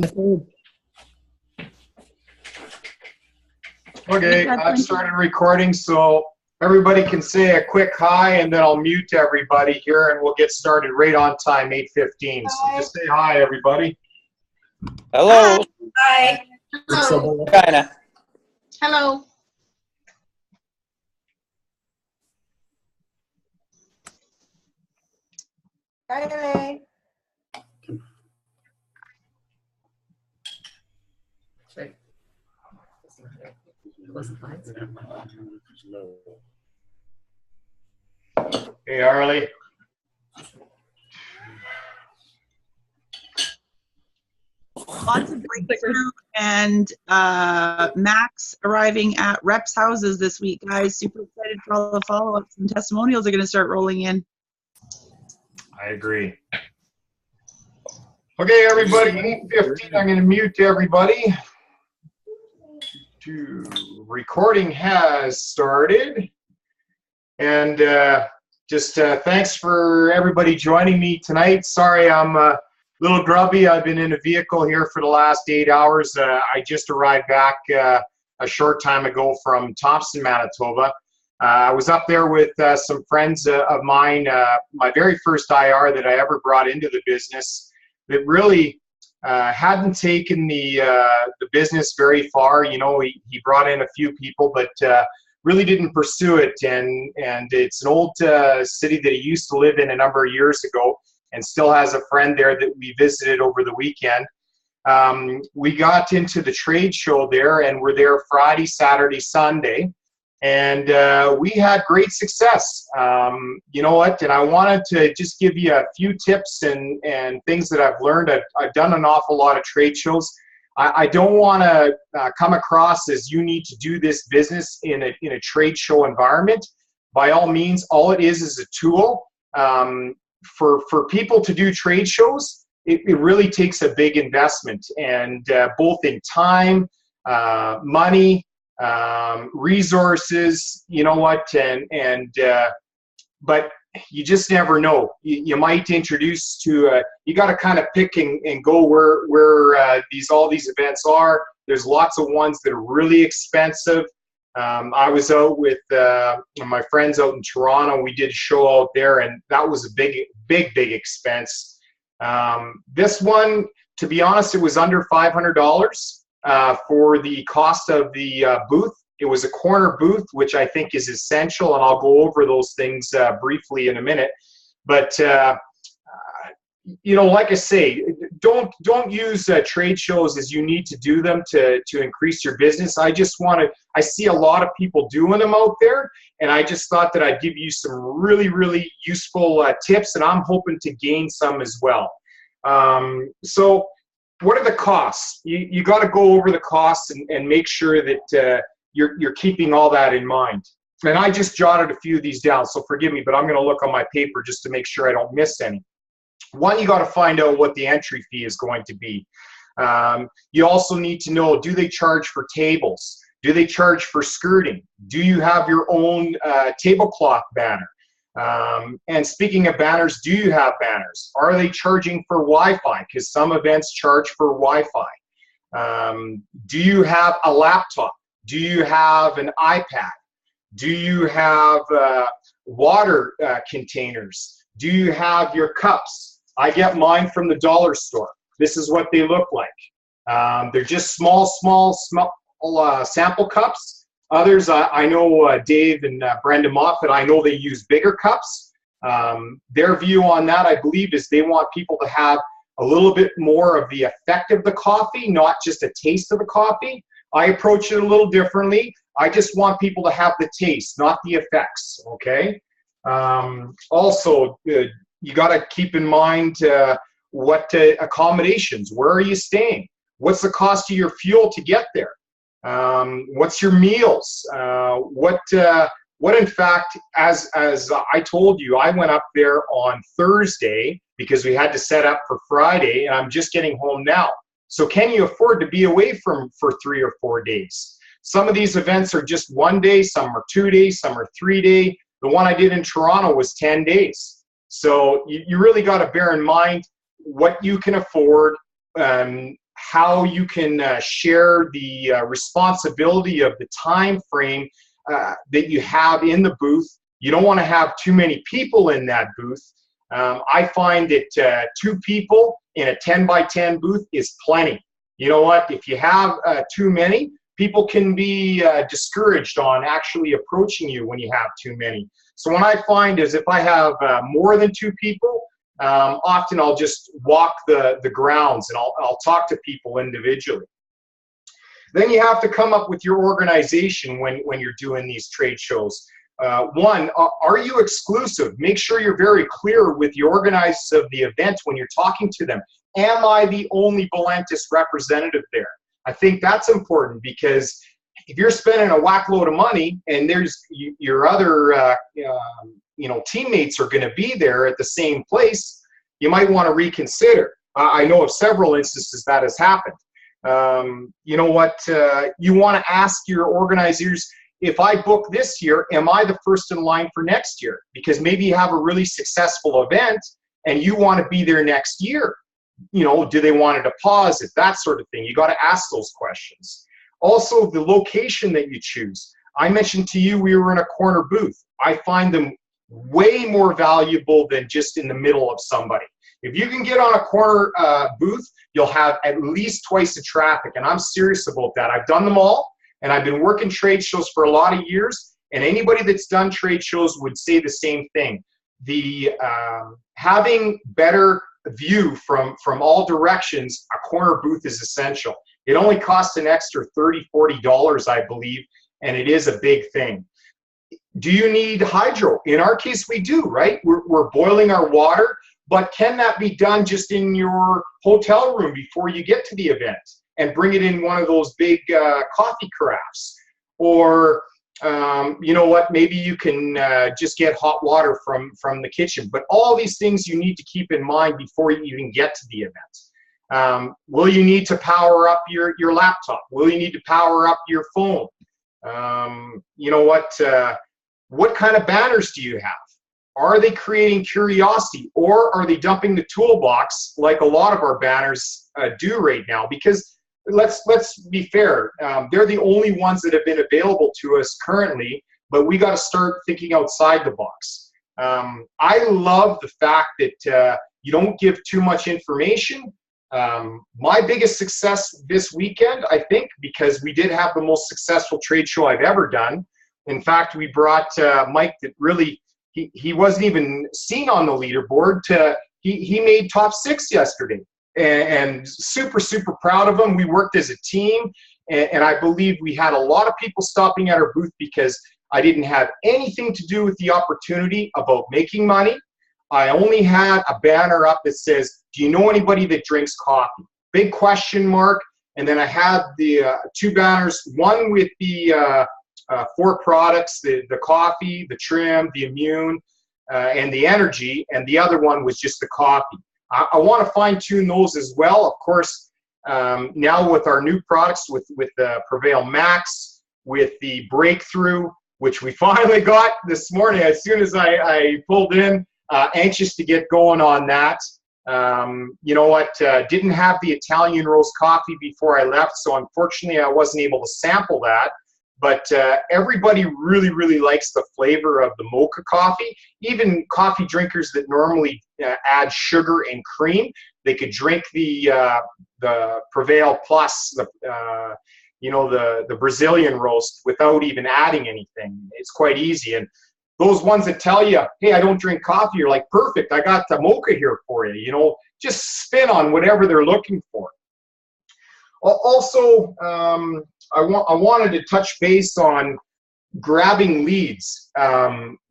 Okay, I've started recording, so everybody can say a quick hi, and then I'll mute everybody here, and we'll get started right on time, 8:15. So just say hi, everybody. Hello. Hi. Hello. China. Hello. Hi. Hey, Arlie. Lots of breakthrough and Max arriving at reps houses this week, guys. Super excited for all the follow-ups and testimonials are going to start rolling in. I agree. Okay, everybody, 8:15. I'm going to mute everybody. Recording has started, and just thanks for everybody joining me tonight. Sorry, I'm a little grubby. I've been in a vehicle here for the last 8 hours. I just arrived back a short time ago from Thompson, Manitoba. I was up there with some friends of mine, my very first IR that I ever brought into the business, that really hadn't taken the business very far. You know, he brought in a few people, but really didn't pursue it. And it's an old city that he used to live in a number of years ago, and still has a friend there that we visited over the weekend. We got into the trade show there, and we're there Friday, Saturday, Sunday. And we had great success. You know what? And I wanted to just give you a few tips and things that I've learned. I've done an awful lot of trade shows. I don't want to come across as you need to do this business in a trade show environment. By all means, all it is a tool. For people to do trade shows, it really takes a big investment, and both in time, money, resources, you know what, but you just never know. You might introduce to you got to kind of pick and go where all these events are. There's lots of ones that are really expensive. I was out with my friends out in Toronto. We did a show out there, and that was a big expense. This one, to be honest, it was under $500 for the cost of the booth. It was a corner booth, which I think is essential, and I'll go over those things briefly in a minute. But you know, like I say, don't use trade shows as you need to do them to increase your business. I see a lot of people doing them out there, and I just thought that I'd give you some really useful tips, and I'm hoping to gain some as well. So what are the costs? You got to go over the costs and make sure that you're keeping all that in mind. And I just jotted a few of these down, so forgive me, but I'm going to look on my paper just to make sure I don't miss any. One, you got to find out what the entry fee is going to be. You also need to know, do they charge for tables? Do they charge for skirting? Do you have your own tablecloth banner? And speaking of banners, do you have banners? Are they charging for Wi-Fi? Because some events charge for Wi-Fi. Do you have a laptop? Do you have an iPad? Do you have water containers? Do you have your cups? I get mine from the dollar store. This is what they look like. They're just small sample cups. Others, I know Dave and Brenda Moffat, I know they use bigger cups. Their view on that, I believe, is they want people to have a little bit more of the effect of the coffee, not just a taste of the coffee. I approach it a little differently. I just want people to have the taste, not the effects, okay? Also, you got to keep in mind what accommodations, where are you staying? What's the cost of your fuel to get there? What's your meals? What in fact, as I told you, I went up there on Thursday because we had to set up for Friday, and I'm just getting home now. So can you afford to be away for 3 or 4 days? Some of these events are just 1 day, some are 2 days, some are 3 days. The one I did in Toronto was 10 days. So you really got to bear in mind what you can afford, how you can share the responsibility of the time frame that you have in the booth. You don't want to have too many people in that booth. I find that 2 people in a 10 by 10 booth is plenty. You know what? If you have too many, people can be discouraged on actually approaching you when you have too many. So what I find is if I have more than 2 people, often I'll just walk the grounds and I'll talk to people individually. Then you have to come up with your organization when you're doing these trade shows. One, are you exclusive? Make sure you're very clear with the organizers of the event when you're talking to them. Am I the only Volantis representative there? I think that's important, because if you're spending a whack load of money and there's your other teammates are going to be there at the same place, you might want to reconsider. I know of several instances that has happened. You know what? You want to ask your organizers, if I book this year, am I the first in line for next year? Because maybe you have a really successful event and you want to be there next year. You know, do they want a deposit? That sort of thing. You got to ask those questions. Also, the location that you choose. I mentioned to you we were in a corner booth. I find them way more valuable than just in the middle of somebody. If you can get on a corner booth, you'll have at least twice the traffic, and I'm serious about that. I've done them all, and I've been working trade shows for a lot of years, and anybody that's done trade shows would say the same thing. The having better view from all directions, a corner booth is essential. It only costs an extra $30–40, I believe, and it is a big thing. Do you need hydro? In our case, we do, right? We're boiling our water, but can that be done just in your hotel room before you get to the event and bring it in one of those big coffee carafes? Or, you know what, maybe you can just get hot water from the kitchen. But all these things you need to keep in mind before you even get to the event. Will you need to power up your laptop? Will you need to power up your phone? You know what kind of banners do you have? Are they creating curiosity, or are they dumping the toolbox like a lot of our banners do right now? Because let's be fair, they're the only ones that have been available to us currently, but we got to start thinking outside the box. I love the fact that you don't give too much information. My biggest success this weekend, I think, because we did have the most successful trade show I've ever done. In fact, we brought Mike that really, he wasn't even seen on the leaderboard. He made top 6 yesterday, and super, super proud of him. We worked as a team, and I believe we had a lot of people stopping at our booth because I didn't have anything to do with the opportunity about making money. I only had a banner up that says, do you know anybody that drinks coffee? Big question mark. And then I had the 2 banners, one with the 4 products, the coffee, the trim, the immune, and the energy, and the other one was just the coffee. I want to fine-tune those as well. Of course, now with our new products, with the Prevail Max, with the Breakthrough, which we finally got this morning as soon as I pulled in, anxious to get going on that. You know what, didn't have the Italian roast coffee before I left, so unfortunately I wasn't able to sample that. But everybody really, really likes the flavor of the mocha coffee. Even coffee drinkers that normally add sugar and cream, they could drink the Prevail Plus, you know, the Brazilian roast without even adding anything. It's quite easy. And those ones that tell you, hey, I don't drink coffee, you're like, perfect, I got the mocha here for you. You know, just spin on whatever they're looking for. Also, I wanted to touch base on grabbing leads.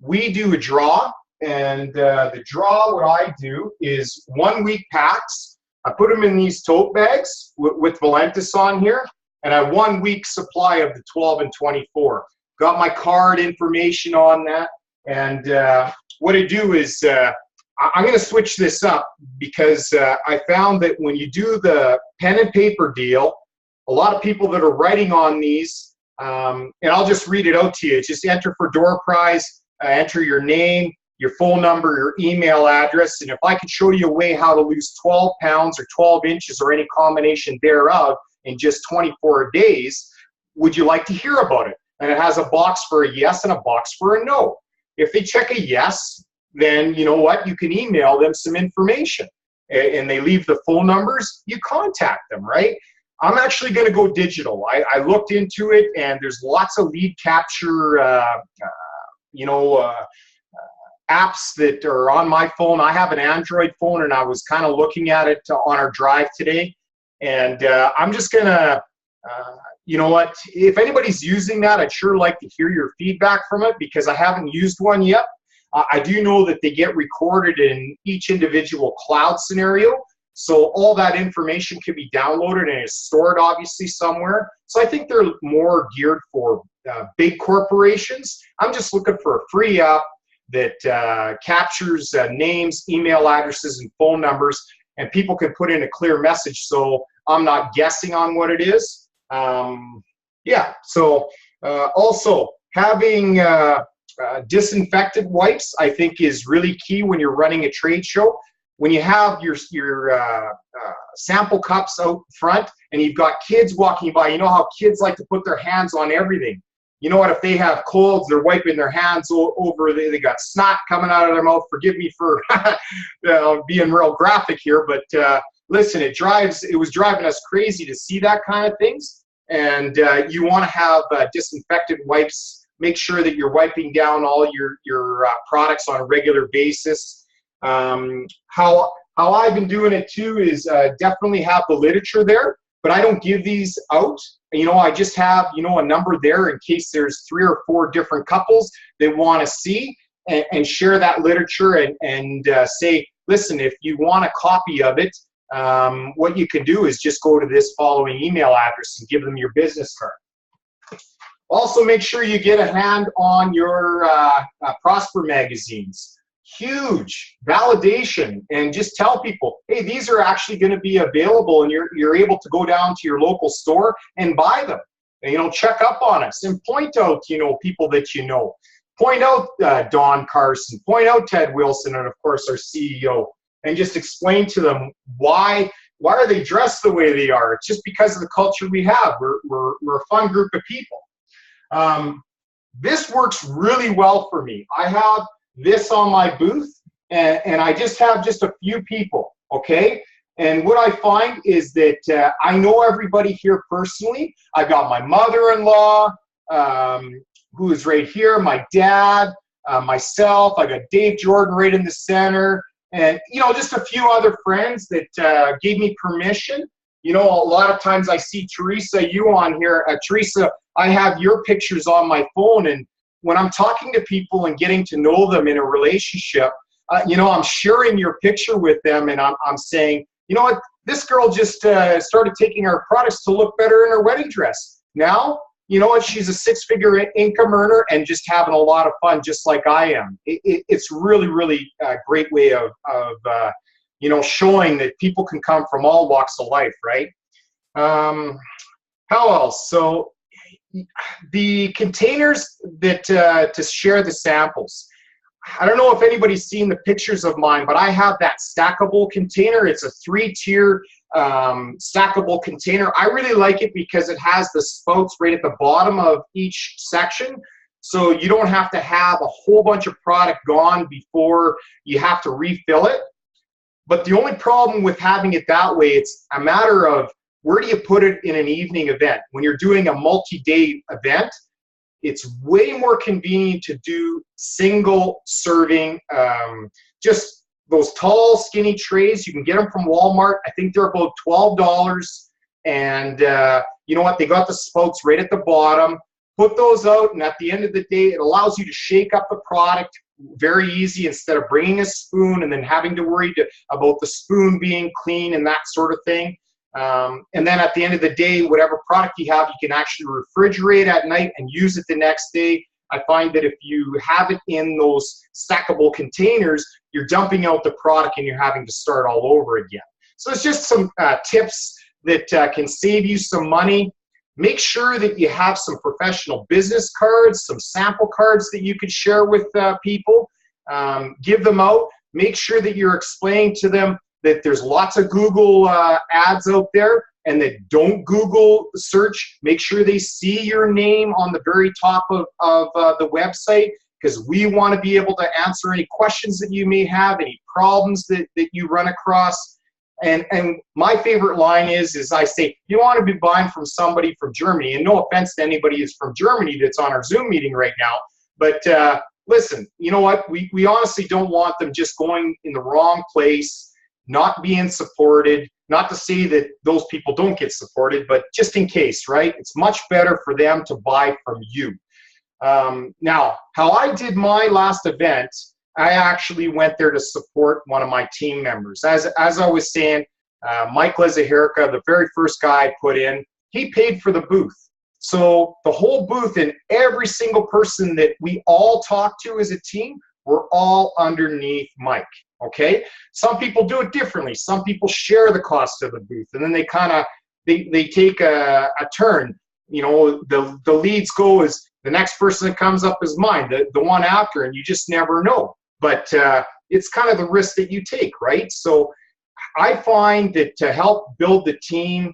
We do a draw, and the draw, what I do is 1-week packs. I put them in these tote bags with Volantis on here, and I have 1 week supply of the 12 and 24. Got my card information on that, and what I do is I'm going to switch this up because I found that when you do the pen and paper deal, a lot of people that are writing on these, and I'll just read it out to you. Just enter for door prize, enter your name, your phone number, your email address, and if I could show you a way how to lose 12 pounds or 12 inches or any combination thereof in just 24 days, would you like to hear about it? And it has a box for a yes and a box for a no. If they check a yes, then you know what? You can email them some information and they leave the phone numbers, you contact them, right? I'm actually going to go digital. I looked into it, and there's lots of lead capture, apps that are on my phone. I have an Android phone, and I was kind of looking at it on our drive today. And I'm just going to, you know what, if anybody's using that, I'd sure like to hear your feedback from it, because I haven't used one yet. I do know that they get recorded in each individual cloud scenario. So all that information can be downloaded and is stored obviously somewhere. So I think they're more geared for big corporations. I'm just looking for a free app that captures names, email addresses, and phone numbers, and people can put in a clear message so I'm not guessing on what it is. Yeah, so also having disinfectant wipes, I think, is really key when you're running a trade show. When you have your sample cups out front and you've got kids walking by, you know how kids like to put their hands on everything. You know what, if they have colds, they're wiping their hands over, they got snot coming out of their mouth. Forgive me for being real graphic here, but listen, it was driving us crazy to see that kind of things. And you want to have disinfectant wipes. Make sure that you're wiping down all your products on a regular basis. How I've been doing it too is definitely have the literature there, but I don't give these out. You know, I just have, you know, a number there in case there's 3 or 4 different couples they want to see, and share that literature and say, listen, if you want a copy of it, what you can do is just go to this following email address and give them your business card. Also, make sure you get a hand on your Prosper magazines. Huge validation, and just tell people, hey, these are actually going to be available, and you're able to go down to your local store and buy them. And, you know, check up on us and point out, you know, people that you know. Point out Don Carson, point out Ted Wilson, and of course our CEO, and just explain to them why are they dressed the way they are. It's just because of the culture we have. We're a fun group of people. This works really well for me. I have this on my booth, and I just have just a few people, okay? And what I find is that I know everybody here personally. I got my mother-in-law, who is right here, my dad, myself. I got Dave Jordan right in the center, and, you know, just a few other friends that gave me permission. You know, a lot of times I see Teresa, you on here. Teresa, I have your pictures on my phone, and when I'm talking to people and getting to know them in a relationship, you know, I'm sharing your picture with them, and I'm saying, you know what, this girl just started taking our products to look better in her wedding dress. Now, you know what, she's a 6-figure income earner and just having a lot of fun, just like I am. It's really, really a great way of you know, showing that people can come from all walks of life, right? How else? So the containers that to share the samples. I don't know if anybody's seen the pictures of mine, but I have that stackable container. It's a 3-tier stackable container. I really like it because it has the spouts right at the bottom of each section. So you don't have to have a whole bunch of product gone before you have to refill it. But the only problem with having it that way, it's a matter of where do you put it in an evening event? When you're doing a multi-day event, it's way more convenient to do single serving, just those tall, skinny trays. You can get them from Walmart. I think they're about $12. And you know what? They got the spouts right at the bottom. Put those out, and at the end of the day, it allows you to shake up the product very easy instead of bringing a spoon and then having to worry about the spoon being clean and that sort of thing. And then at the end of the day, whatever product you have, you can actually refrigerate at night and use it the next day. I find that if you have it in those stackable containers, you're dumping out the product and you're having to start all over again. So it's just some tips that can save you some money. Make sure that you have some professional business cards, some sample cards that you could share with people. give them out. Make sure that you're explaining to them that there's lots of Google ads out there, and that don't Google search. Make sure they see your name on the very top of the website, because we want to be able to answer any questions that you may have, any problems that you run across. And my favorite line is I say, you want to be buying from somebody from Germany, and no offense to anybody who's from Germany that's on our Zoom meeting right now, but listen, you know what? We honestly don't want them just going in the wrong place, not being supported. Not to say that those people don't get supported, but just in case, right? It's much better for them to buy from you. Now, how I did my last event, I actually went there to support one of my team members. As I was saying, Mike Lezahirka, the very first guy I put in, he paid for the booth. So the whole booth and every single person that we all talk to as a team, we're all underneath Mike, okay? Some people do it differently. Some people share the cost of the booth, and then they kind of, they take a turn. You know, the leads go as the next person that comes up is mine, the one after, and you just never know. But it's kind of the risk that you take, right? So I find that to help build the team,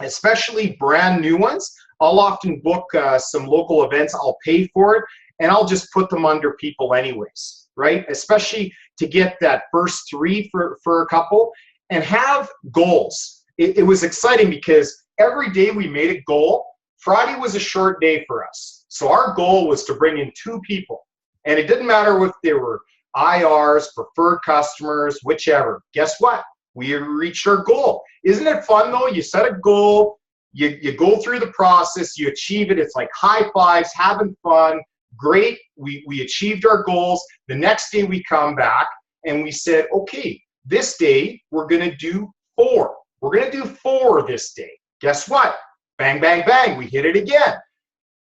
especially brand new ones, I'll often book some local events. I'll pay for it, and I'll just put them under people anyways, right? Especially to get that first three for a couple, and have goals. It was exciting because every day we made a goal. Friday was a short day for us. So our goal was to bring in 2 people. And it didn't matter if they were IRs, preferred customers, whichever. Guess what? We reached our goal. Isn't it fun though? You set a goal, you go through the process, you achieve it. It's like high fives, having fun. Great. We achieved our goals. The next day we come back and we said, okay, this day we're going to do 4. We're going to do 4 this day. Guess what? Bang, bang, bang. We hit it again.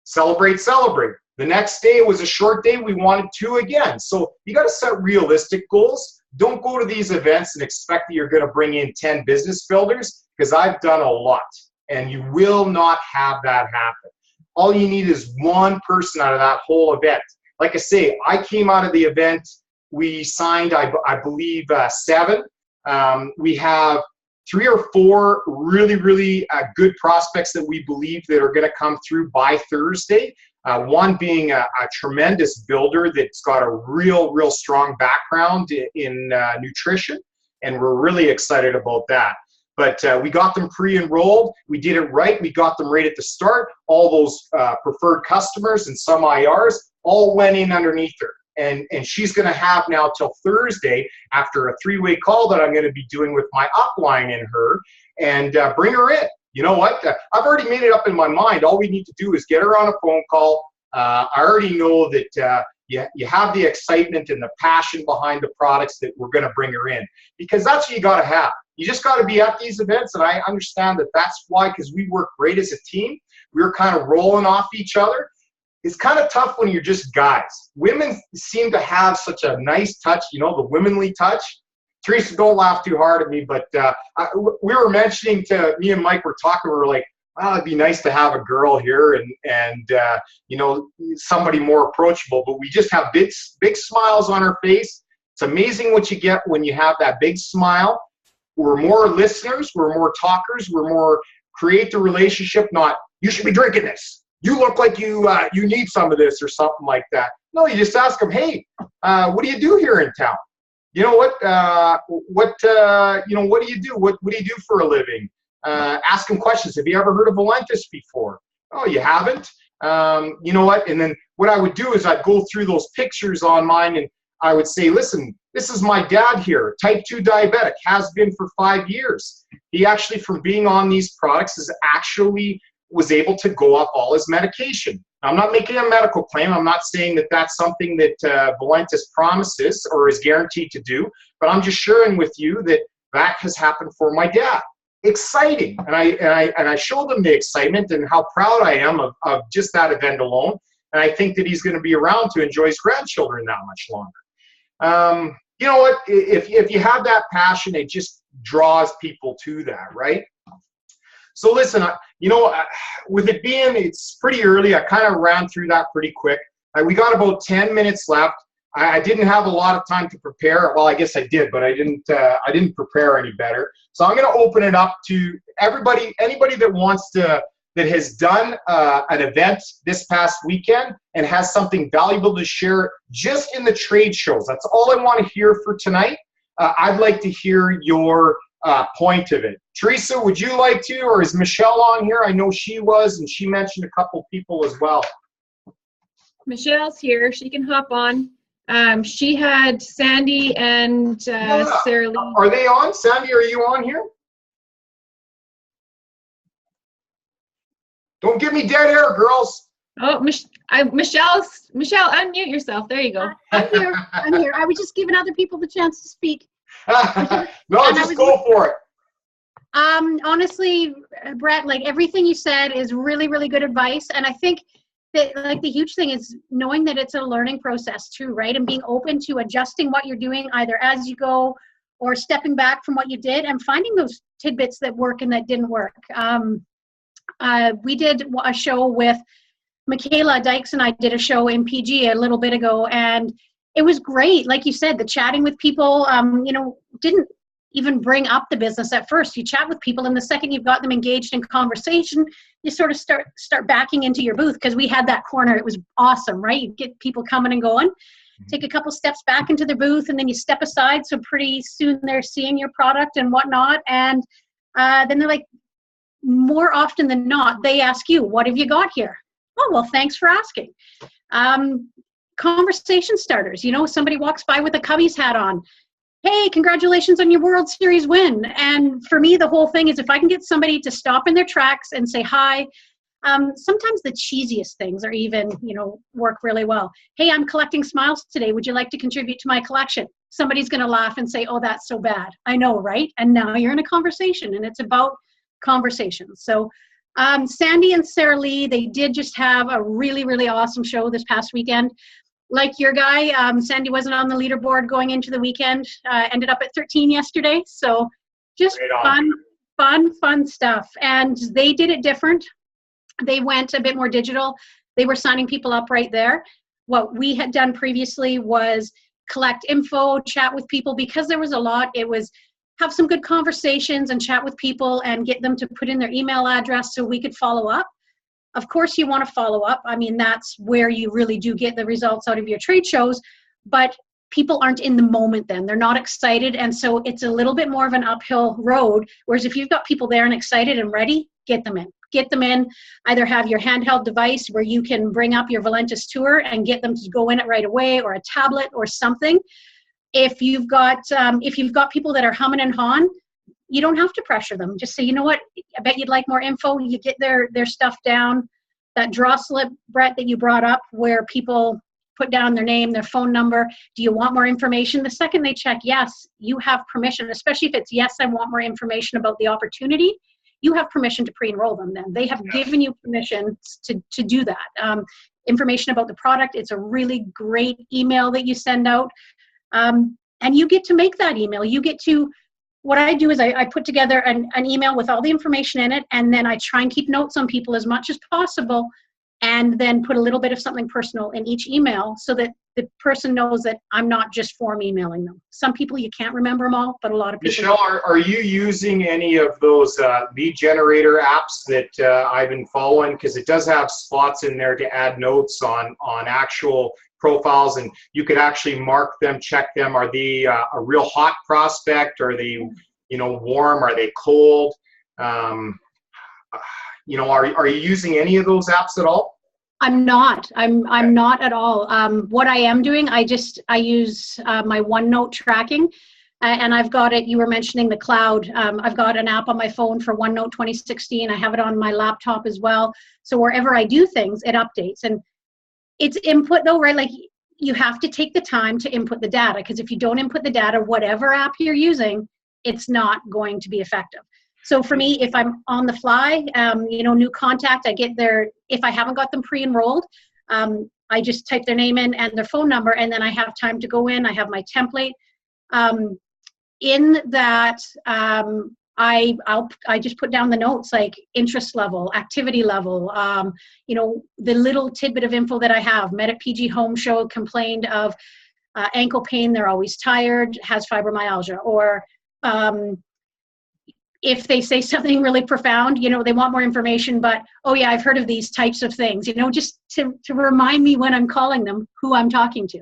Celebrate, celebrate. The next day, it was a short day. We wanted 2 again. So you got to set realistic goals. Don't go to these events and expect that you're going to bring in 10 business builders, because I've done a lot, and you will not have that happen. All you need is 1 person out of that whole event. Like I say, I came out of the event. We signed, I believe, 7. We have 3 or 4 really good prospects that we believe that are going to come through by Thursday. One being a tremendous builder that's got a real strong background in nutrition, and we're really excited about that. But we got them pre-enrolled. We did it right. We got them right at the start. All those preferred customers and some IRs all went in underneath her. And she's going to have now till Thursday, after a 3-way call that I'm going to be doing with my upline and her, and bring her in. You know what? I've already made it up in my mind. All we need to do is get her on a phone call. I already know that you have the excitement and the passion behind the products that we're going to bring her in, because that's what you got to have. You just got to be at these events, and I understand that that's why, because we work great as a team. We were kind of rolling off each other. It's kind of tough when you're just guys. Women seem to have such a nice touch, you know, the womanly touch. Teresa, don't laugh too hard at me, but we were mentioning to, me and Mike were talking, we were like, well, it'd be nice to have a girl here and you know, somebody more approachable, but we just have big smiles on our face. It's amazing what you get when you have that big smile. We're more listeners, we're more talkers, we're more create the relationship, not, you should be drinking this. You look like you need some of this or something like that. No, you just ask them, hey, what do you do here in town? You know what? You know, what do you do? What do you do for a living? Ask them questions. Have you ever heard of Valentis before? Oh, you haven't? You know what? And then what I would do is I'd go through those pictures on mine, and I would say, listen, this is my dad here, type 2 diabetic, has been for 5 years. He actually, from being on these products, is actually was able to go off all his medication. I'm not making a medical claim. I'm not saying that that's something that Valentis promises or is guaranteed to do, but I'm just sharing with you that that has happened for my dad. Exciting. And I show them the excitement and how proud I am of just that event alone. And I think that he's going to be around to enjoy his grandchildren that much longer. You know what? If you have that passion, it just draws people to that, right? So listen, you know, with it being, it's pretty early, I kind of ran through that pretty quick. We got about 10 minutes left. I didn't have a lot of time to prepare. Well, I guess I did, but I didn't prepare any better. So I'm going to open it up to everybody, anybody that wants to, that has done an event this past weekend and has something valuable to share just in the trade shows. That's all I want to hear for tonight. I'd like to hear your point of it. Teresa, would you like to, or is Michelle on here? I know she was, and she mentioned a couple people as well. Michelle's here. She can hop on. She had Sandy and Sarah Lee. Are they on? Sandy, are you on here? Don't give me dead air, girls. Oh, Michelle, unmute yourself. There you go. I'm here. I'm here. I was just giving other people the chance to speak. No, just go for it. Honestly, Brett, like everything you said is really, really good advice. And I think that like the huge thing is knowing that it's a learning process too, right? And being open to adjusting what you're doing either as you go or stepping back from what you did and finding those tidbits that work and that didn't work. We did a show with Michaela Dykes and I did a show in PG a little bit ago, and it was great. Like you said, the chatting with people, didn't even bring up the business at first. You chat with people, and the second you've got them engaged in conversation, you sort of start backing into your booth, because we had that corner. It was awesome, right? You get people coming and going, take a couple steps back into their booth, and then you step aside. So pretty soon they're seeing your product and whatnot. And then they're like, more often than not, they ask you, what have you got here? Oh, well, thanks for asking. Conversation starters, somebody walks by with a Cubbies hat on. Hey, congratulations on your World Series win. And for me, the whole thing is if I can get somebody to stop in their tracks and say hi, sometimes the cheesiest things are even, work really well. Hey, I'm collecting smiles today. Would you like to contribute to my collection? Somebody's going to laugh and say, oh, that's so bad. I know, right? And now you're in a conversation, and it's about conversations. So Sandy and Sarah Lee, they did just have a really, really awesome show this past weekend. Like your guy, Sandy wasn't on the leaderboard going into the weekend, ended up at 13 yesterday. So just fun stuff. And they did it different. They went a bit more digital. They were signing people up right there. What we had done previously was collect info, chat with people. Because there was a lot, it was have some good conversations and chat with people and get them to put in their email address so we could follow up. Of course, you want to follow up. I mean, that's where you really do get the results out of your trade shows, but people aren't in the moment then. They're not excited, and so it's a little bit more of an uphill road, whereas if you've got people there and excited and ready, get them in. Get them in, either have your handheld device where you can bring up your Valentis Tour and get them to go in it right away, or a tablet or something. If you've got people that are humming and hawing, you don't have to pressure them. Just say, you know what, I bet you'd like more info. You get their stuff down. That draw slip, Brett, that you brought up, where people put down their name, their phone number. Do you want more information? The second they check yes, you have permission, especially if it's yes, I want more information about the opportunity. You have permission to pre-enroll them then. They have given you permission to do that. Information about the product, it's a really great email that you send out. And you get to make that email. You get to, what I do is I put together an email with all the information in it, and then I try and keep notes on people as much as possible, and then put a little bit of something personal in each email so that the person knows that I'm not just form emailing them. Some people, you can't remember them all, but a lot of people. Michelle, are you using any of those lead generator apps that I've been following? Because it does have spots in there to add notes on actual profiles, and you could actually mark them, check them. Are they a real hot prospect? Are they, warm? Are they cold? Are you using any of those apps at all? I'm not. I'm not at all. What I am doing, I use my OneNote tracking, and I've got it. You were mentioning the cloud. I've got an app on my phone for OneNote 2016. I have it on my laptop as well. So wherever I do things, it updates. And it's input though, right? Like you have to take the time to input the data, because if you don't input the data, whatever app you're using, it's not going to be effective. So for me, if I'm on the fly, new contact, I get their, if I haven't got them pre-enrolled, I just type their name in and their phone number, and then I have time to go in. I have my template. In that, I just put down the notes like interest level, activity level, the little tidbit of info that I have. Met at PG Home Show, complained of ankle pain, they're always tired, has fibromyalgia, or if they say something really profound, they want more information, but, oh yeah, I've heard of these types of things, just to remind me when I'm calling them who I'm talking to.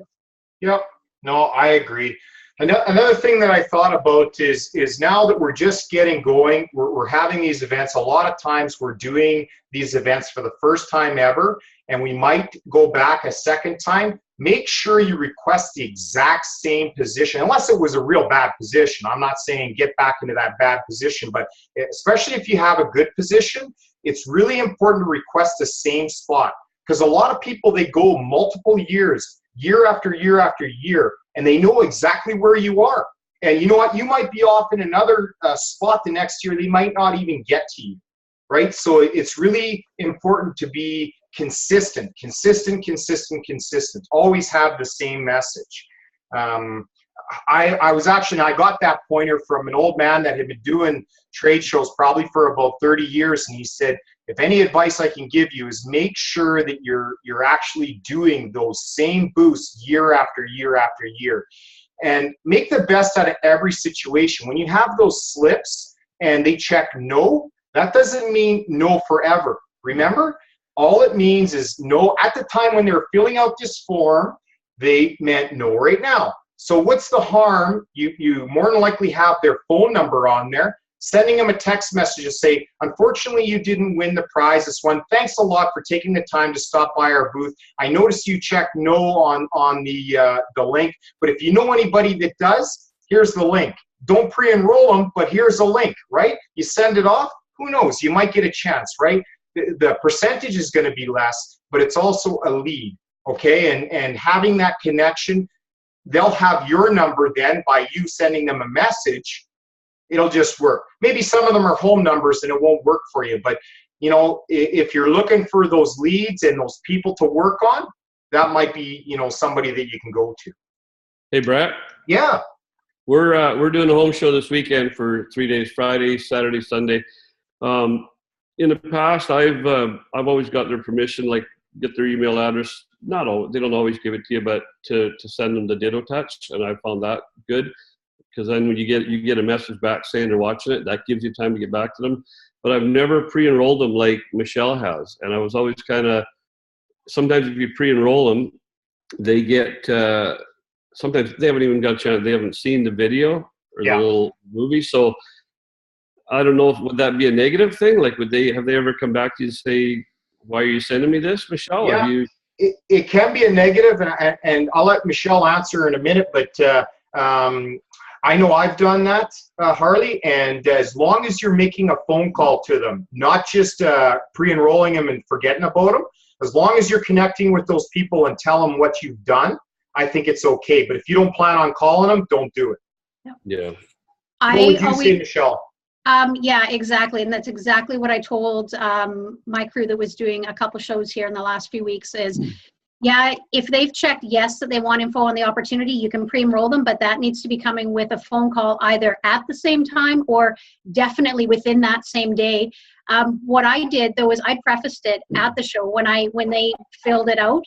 Yep. No, I agree. Another thing that I thought about is now that we're just getting going, we're having these events. A lot of times we're doing these events for the first time ever, and we might go back a second time. Make sure you request the exact same position, unless it was a real bad position. I'm not saying get back into that bad position, but especially if you have a good position, it's really important to request the same spot, because a lot of people, they go multiple years, year after year after year, and they know exactly where you are. And you know what? You might be off in another spot the next year. They might not even get to you, right? So it's really important to be consistent. Always have the same message. I got that pointer from an old man that had been doing trade shows probably for about 30 years, and he said, if any advice I can give you is make sure that you're actually doing those same boosts year after year after year, and make the best out of every situation. When you have those slips and they check no, that doesn't mean no forever. Remember, all it means is no. At the time when they were filling out this form, they meant no right now. So what's the harm? You more than likely have their phone number on there. Sending them a text message to say, unfortunately, you didn't win the prize this one. Thanks a lot for taking the time to stop by our booth. I noticed you checked no on the link, but if you know anybody that does, here's the link. Don't pre-enroll them, but here's a link, right? You send it off, who knows? You might get a chance, right? The percentage is going to be less, but it's also a lead, okay? And having that connection, they'll have your number then by you sending them a message. It'll just work. Maybe some of them are home numbers and it won't work for you, but if you're looking for those leads and those people to work on, that might be, somebody that you can go to. Hey, Brett. Yeah. We're doing a home show this weekend for 3 days, Friday, Saturday, Sunday. In the past, I've always got their permission, like get their email address. Not all, they don't always give it to you, but to send them the Ditto Touch, and I found that good. Because then when you get a message back saying they're watching it, that gives you time to get back to them. But I've never pre-enrolled them like Michelle has. And I was always sometimes if you pre-enroll them, they get, sometimes they haven't even got a chance, they haven't seen the video or the little movie. So I don't know, would that be a negative thing? Like, have they ever come back to you and say, why are you sending me this, Michelle? Yeah, it can be a negative, and I'll let Michelle answer in a minute, but I know I've done that, Harley, and as long as you're making a phone call to them, not just pre-enrolling them and forgetting about them, as long as you're connecting with those people and tell them what you've done, I think it's okay. But if you don't plan on calling them, don't do it. Yeah. What would you say, Michelle? Yeah, exactly. And that's exactly what I told my crew that was doing a couple shows here in the last few weeks is, yeah, if they've checked yes that they want info on the opportunity, you can pre-enroll them, but that needs to be coming with a phone call either at the same time or definitely within that same day. What I did though is I prefaced it at the show when they filled it out,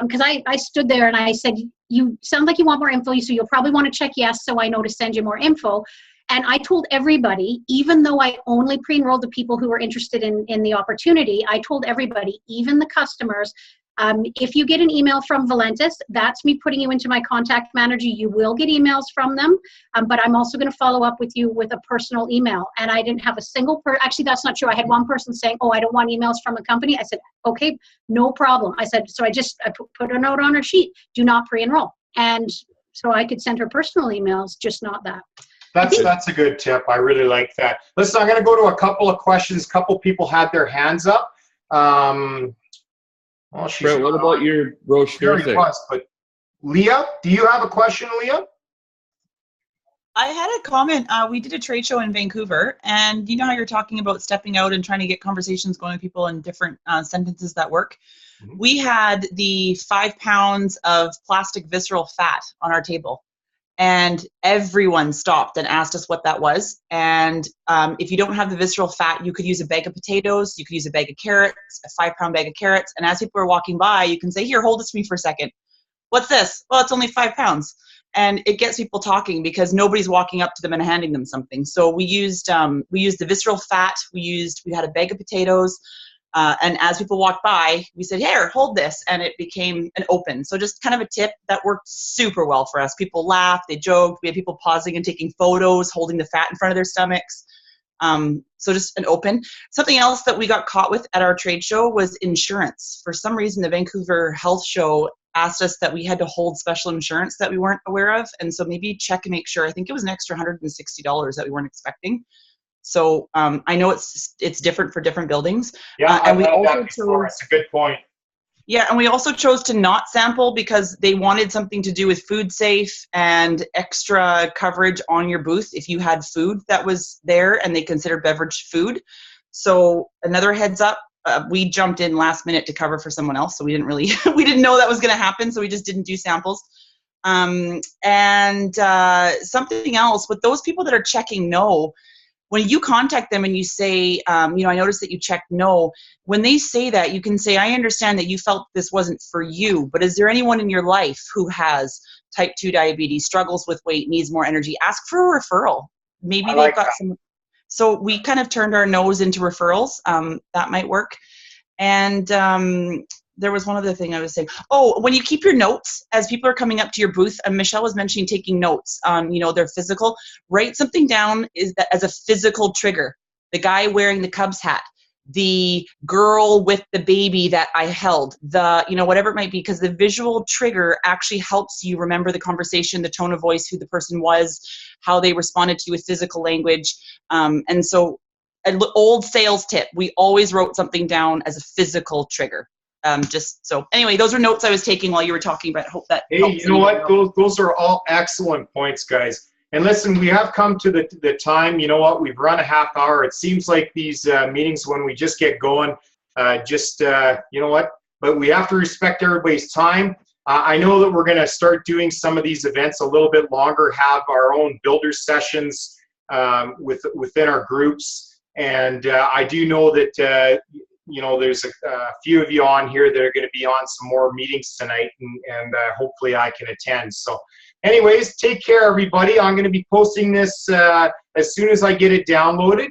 because I stood there and I said, you sound like you want more info, so you'll probably want to check yes so I know to send you more info. And I told everybody, even though I only pre-enrolled the people who were interested in the opportunity, I told everybody, even the customers, if you get an email from Valentis, that's me putting you into my contact manager. You will get emails from them, but I'm also going to follow up with you with a personal email. And I didn't have a single actually, that's not true. I had one person saying, oh, I don't want emails from a company. I said, okay, no problem. I said, so I put a note on her sheet, do not pre-enroll. And so I could send her personal emails, just not that. That's a good tip. I really like that. Listen, I'm going to go to a couple of questions. A couple people had their hands up. Brett, what about your brochure thing? But Leah, do you have a question, Leah? I had a comment. We did a trade show in Vancouver, and you know how you're talking about stepping out and trying to get conversations going with people in different sentences that work? Mm-hmm. We had the 5 pounds of plastic visceral fat on our table, and everyone stopped and asked us what that was. And if you don't have the visceral fat, you could use a bag of potatoes, you could use a bag of carrots, a 5 pound bag of carrots, and as people are walking by, you can say, here, hold this for me for a second. what's this? Well, it's only 5 pounds. And it gets people talking because nobody's walking up to them and handing them something. So we used the visceral fat. We had a bag of potatoes. And as people walked by, we said, here, hold this. And it became an open. So just kind of a tip that worked super well for us. People laughed, they joked. We had people pausing and taking photos, holding the fat in front of their stomachs. So just an open. Something else that we got caught with at our trade show was insurance. For some reason, the Vancouver Health Show asked us that we had to hold special insurance that we weren't aware of. And so maybe check and make sure. I think it was an extra $160 that we weren't expecting. So I know it's different for different buildings. Yeah, and we also that's a good point. Yeah, and we also chose to not sample because they wanted something to do with food safe and extra coverage on your booth if you had food that was there and they considered beverage food. So another heads up, we jumped in last minute to cover for someone else, so we didn't know that was going to happen, so we just didn't do samples. And something else, with those people that are checking no, when you contact them and you say, I noticed that you checked no, when they say that, you can say, I understand that you felt this wasn't for you, but is there anyone in your life who has type 2 diabetes, struggles with weight, needs more energy? Ask for a referral. Maybe they've got some. So we kind of turned our nose into referrals. That might work. And there was one other thing I was saying. Oh, when you keep your notes, as people are coming up to your booth, and Michelle was mentioning taking notes on, their physical, write something down as a physical trigger. The guy wearing the Cubs hat, the girl with the baby that I held, whatever it might be, because the visual trigger actually helps you remember the conversation, the tone of voice, who the person was, how they responded to you with physical language. And so an old sales tip, we always wrote something down as a physical trigger. Anyway, those are notes I was taking while you were talking about. Hope that Hey, you know what? Those are all excellent points, guys. And listen, we have come to the time. You know what? We've run a half hour. It seems like these meetings, when we just get going, you know what? But we have to respect everybody's time. I know that we're going to start doing some of these events a little bit longer, have our own builder sessions within our groups. And I do know that, there's a few of you on here that are going to be on some more meetings tonight, and hopefully I can attend. So anyways, take care, everybody. I'm going to be posting this as soon as I get it downloaded.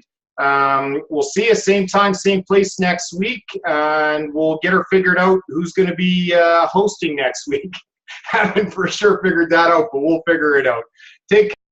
We'll see you same time, same place next week, and we'll get her figured out who's going to be hosting next week. Haven't for sure figured that out, but we'll figure it out.